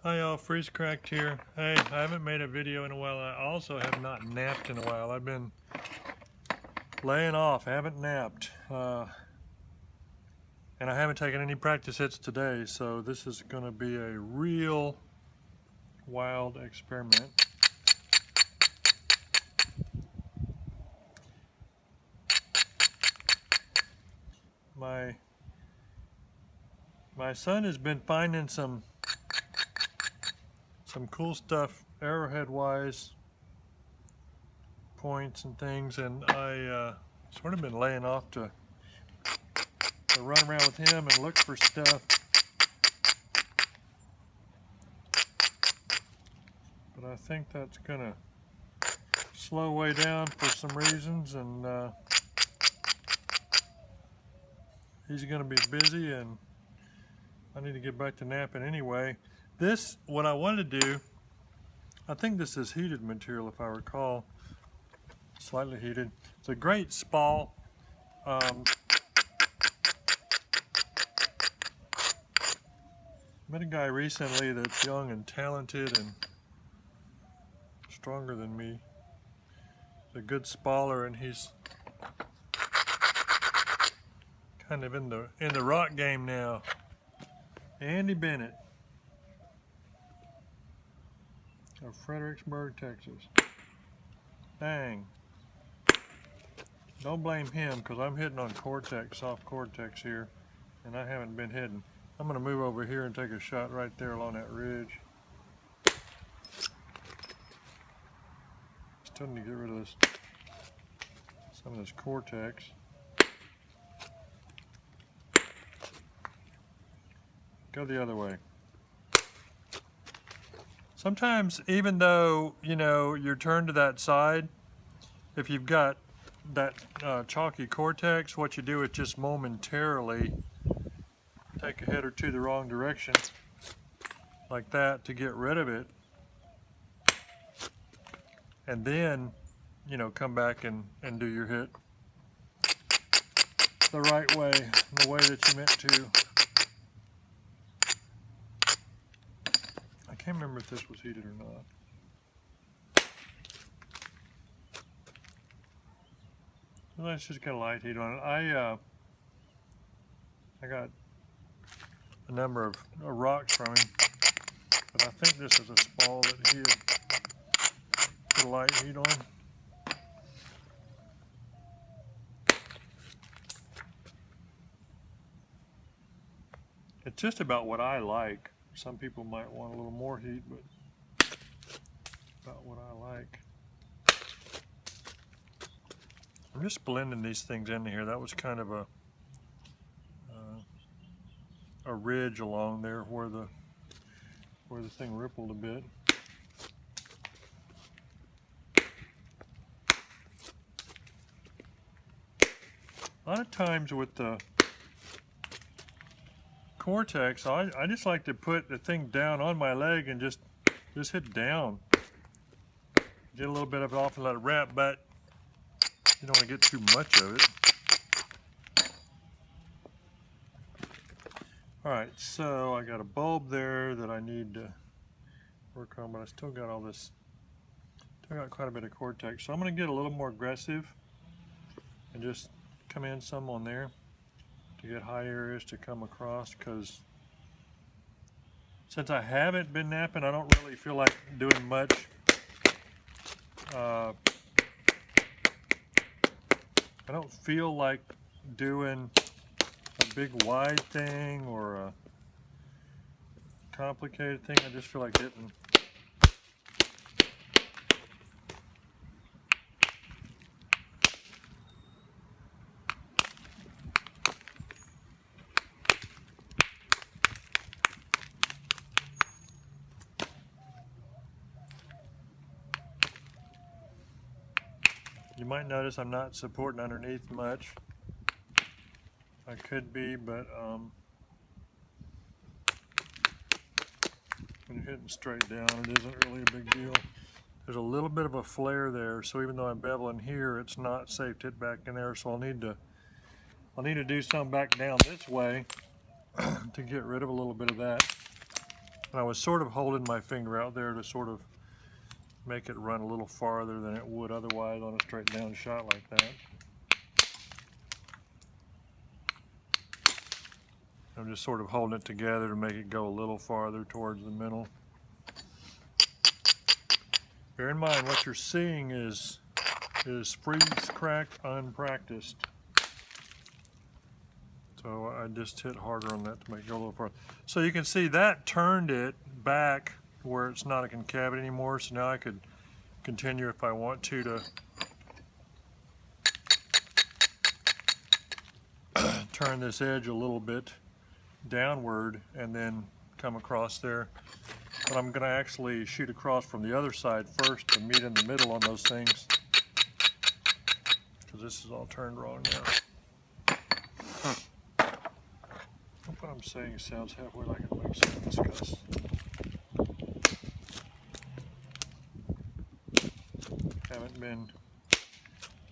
Hi y'all, Freeze Cracked here. Hey, I haven't made a video in a while. I also have not napped in a while. I've been laying off, haven't napped. And I haven't taken any practice hits today, so this is going to be a real wild experiment. My son has been finding some cool stuff arrowhead wise, points and things, and I sort of been laying off to run around with him and look for stuff. But I think that's gonna slow way down for some reasons, and he's gonna be busy, and I need to get back to napping anyway. This, what I wanted to do, I think this is heated material if I recall, slightly heated. It's a great spall. Met a guy recently that's young and talented and stronger than me. He's a good spaller, and he's kind of in the rock game now. Andy Bennett of Fredericksburg, Texas. Dang. Don't blame him, because I'm hitting on cortex, soft cortex here, and I haven't been hitting. I'm going to move over here and take a shot right there along that ridge. Still need to get rid of this, some of this cortex. Go the other way. Sometimes, even though, you know, you're turned to that side, if you've got that chalky cortex, what you do is just momentarily take a head or two the wrong direction, like that, to get rid of it. And then, you know, come back and do your hit the right way, the way that you meant to. I can't remember if this was heated or not. Let's just get a light heat on it. I got a number of rocks from him, but I think this is a spall that he had put a light heat on. It's just about what I like. Some people might want a little more heat, but about what I like. I'm just blending these things into here. That was kind of a ridge along there where the thing rippled a bit. A lot of times with the cortex, I just like to put the thing down on my leg and just hit down. Get a little bit of it off and let it wrap, but you don't want to get too much of it. Alright, so I got a bulb there that I need to work on, but I still got all this, still got quite a bit of cortex. So I'm going to get a little more aggressive and just come in some on there to get high areas to come across, because since I haven't been napping, I don't really feel like doing much. I don't feel like doing a big wide thing or a complicated thing. I just feel like hitting. You might notice I'm not supporting underneath much. I could be, but when you're hitting straight down, it isn't really a big deal. There's a little bit of a flare there, so even though I'm beveling here, it's not safe to hit back in there. So I'll need to do some back down this way to get rid of a little bit of that. And I was sort of holding my finger out there to sort of make it run a little farther than it would otherwise on a straight down shot like that. I'm just sort of holding it together to make it go a little farther towards the middle. Bear in mind, what you're seeing is freeze crack unpracticed. So I just hit harder on that to make it go a little farther. So you can see that turned it back where it's not a concavity anymore. So now I could continue if I want to turn this edge a little bit downward and then come across there. But I'm going to actually shoot across from the other side first to meet in the middle on those things, because this is all turned wrong now. Hope what I'm saying sounds halfway like it makes sense, because haven't been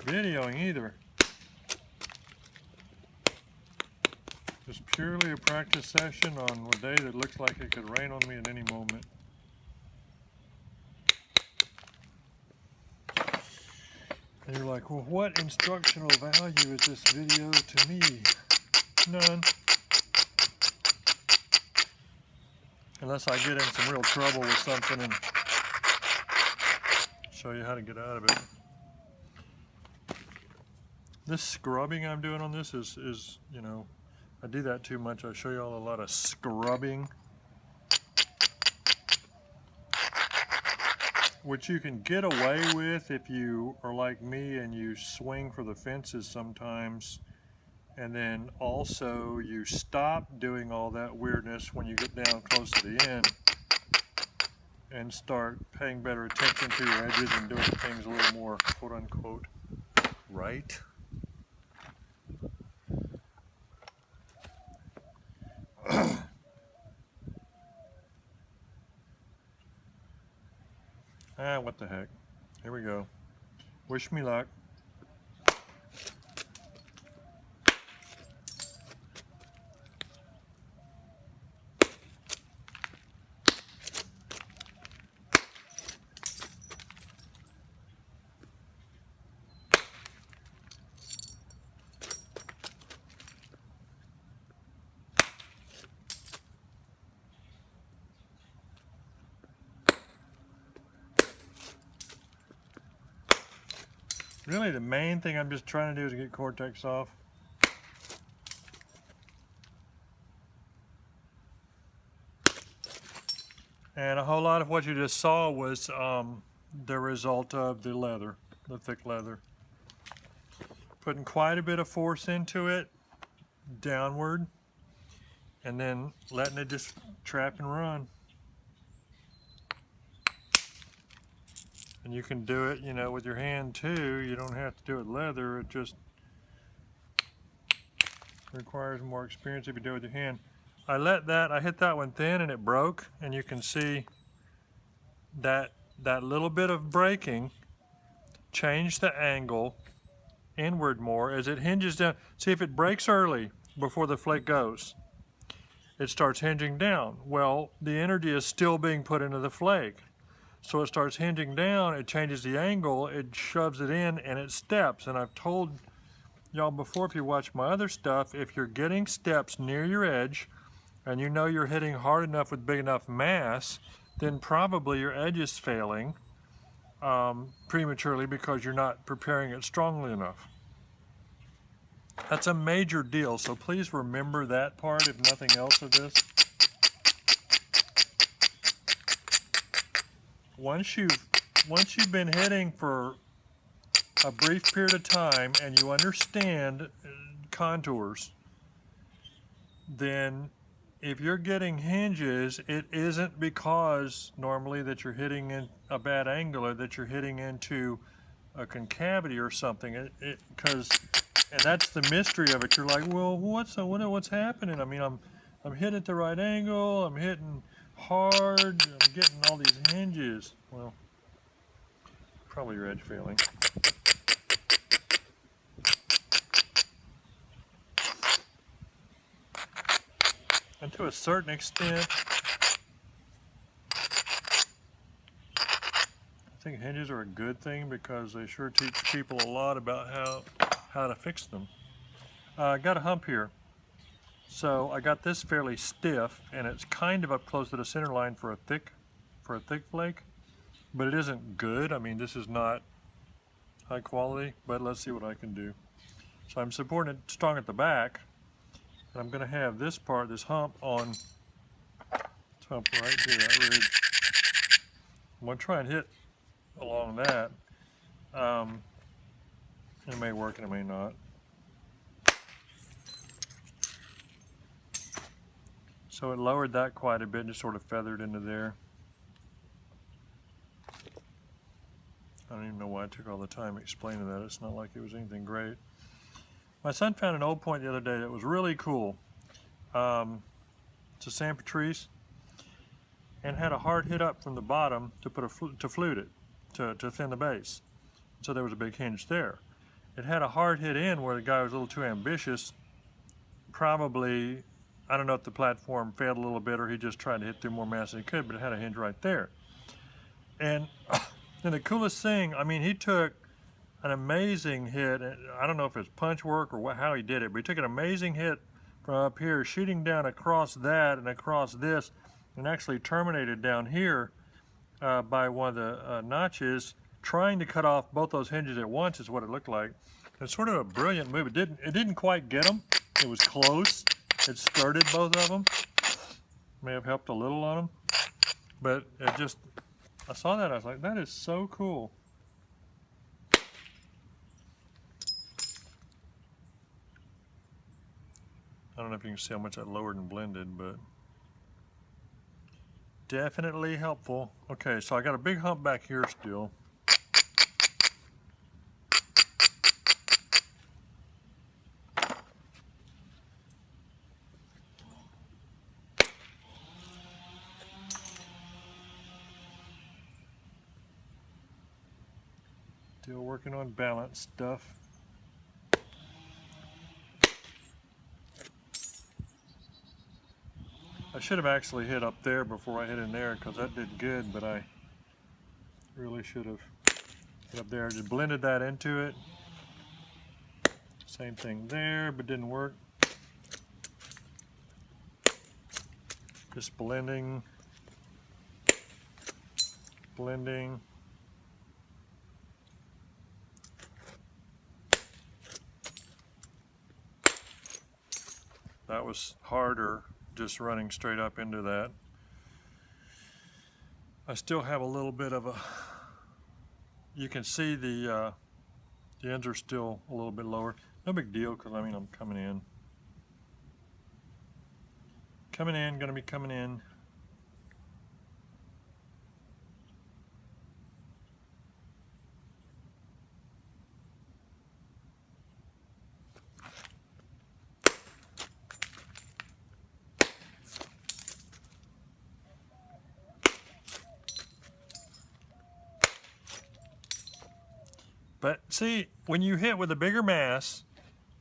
videoing either. Just purely a practice session on a day that looks like it could rain on me at any moment. And you're like, well, what instructional value is this video to me? None. Unless I get in some real trouble with something and show you how to get out of it. This scrubbing I'm doing on this is, you know, I do that too much. I show you all a lot of scrubbing, which you can get away with if you are like me and you swing for the fences sometimes, and then also you stop doing all that weirdness when you get down close to the end and start paying better attention to your edges and doing things a little more quote unquote right. What the heck. Here we go. Wish me luck. Really, the main thing I'm just trying to do is get cortex off. And a whole lot of what you just saw was the result of the leather, the thick leather. Putting quite a bit of force into it, downward, and then letting it just trap and run. And you can do it, you know, with your hand too. You don't have to do it leather. It just requires more experience if you do it with your hand. I hit that one thin and it broke, and you can see that little bit of breaking changed the angle inward more as it hinges down. See, if it breaks early before the flake goes, it starts hinging down. Well, the energy is still being put into the flake. So it starts hinging down, it changes the angle, it shoves it in, and it steps. And I've told y'all before, if you watch my other stuff, if you're getting steps near your edge and you know you're hitting hard enough with big enough mass, then probably your edge is failing prematurely because you're not preparing it strongly enough. That's a major deal, so please remember that part, if nothing else of this. Once you've been hitting for a brief period of time and you understand contours, then if you're getting hinges, it isn't because normally that you're hitting in a bad angle or that you're hitting into a concavity or something. And that's the mystery of it. You're like, well, what's happening? I mean, I'm hitting at the right angle. I'm hitting hard. I'm getting all these hinges. Well, probably your edge failing. And to a certain extent, think hinges are a good thing because they sure teach people a lot about how to fix them. I got a hump here. So I got this fairly stiff, and it's kind of up close to the center line for a thick flake, but it isn't good. I mean, this is not high quality, but let's see what I can do. So I'm supporting it strong at the back, and I'm going to have this part, this hump, on hump right here, that ridge. I'm going to try and hit along that. It may work and it may not. So it lowered that quite a bit and just sort of feathered into there. I don't even know why I took all the time explaining that. It's not like it was anything great. My son found an old point the other day that was really cool. It's a San Patrice, and had a hard hit up from the bottom to put to flute it, to thin the bass. So there was a big hinge there. It had a hard hit in where the guy was a little too ambitious. Probably, I don't know if the platform failed a little bit or he just tried to hit through more mass than he could, but it had a hinge right there. And the coolest thing, I mean, he took an amazing hit. I don't know if it's punch work or how he did it, but he took an amazing hit from up here, shooting down across that and across this, and actually terminated down here by one of the notches, trying to cut off both those hinges at once is what it looked like. It's sort of a brilliant move. It didn't quite get them. It was close. It skirted both of them. May have helped a little on them, but it just, I saw that, I was like, that is so cool. I don't know if you can see how much I lowered and blended, but definitely helpful. Okay, so I got a big hump back here still. Still working on balance stuff. I should have actually hit up there before I hit in there because that did good, but I really should have hit up there. Just blended that into it. Same thing there, but didn't work. Just blending. Blending. That was harder, just running straight up into that. I still have a little bit of a, you can see the ends are still a little bit lower. No big deal, because I mean, I'm coming in. Gonna be coming in. But see, when you hit with a bigger mass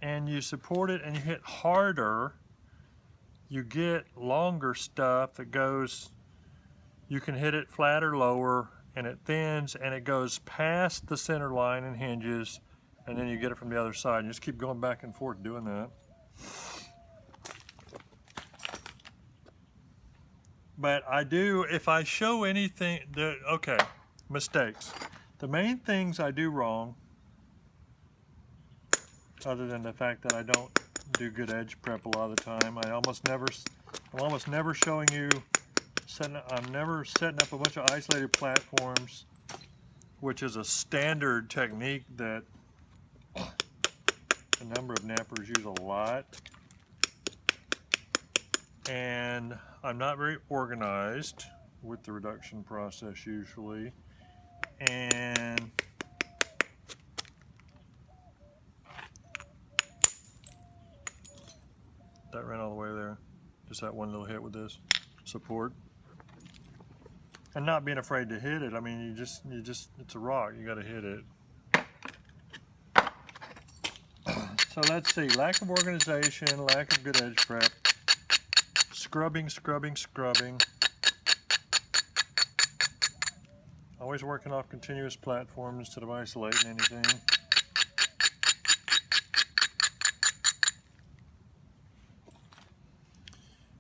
and you support it and you hit harder, you get longer stuff that goes, you can hit it flat or lower, and it thins and it goes past the center line and hinges, and then you get it from the other side. You just keep going back and forth doing that. But I do, if I show anything, okay, mistakes. The main things I do wrong, other than the fact that I don't do good edge prep a lot of the time, I'm almost never showing you, I'm never setting up a bunch of isolated platforms, which is a standard technique that a number of nappers use a lot. And I'm not very organized with the reduction process usually. And that ran all the way there. Just that one little hit with this support. And not being afraid to hit it. I mean, you just, it's a rock. You got to hit it. So let's see. Lack of organization, lack of good edge prep, scrubbing. I Always working off continuous platforms instead of isolating anything.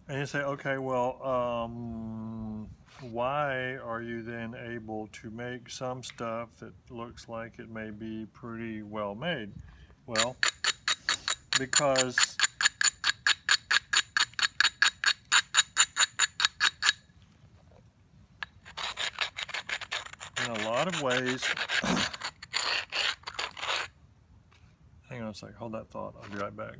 And you say, okay, well, why are you then able to make some stuff that looks like it may be pretty well made? Well, because in a lot of ways, hang on a sec, hold that thought, I'll be right back.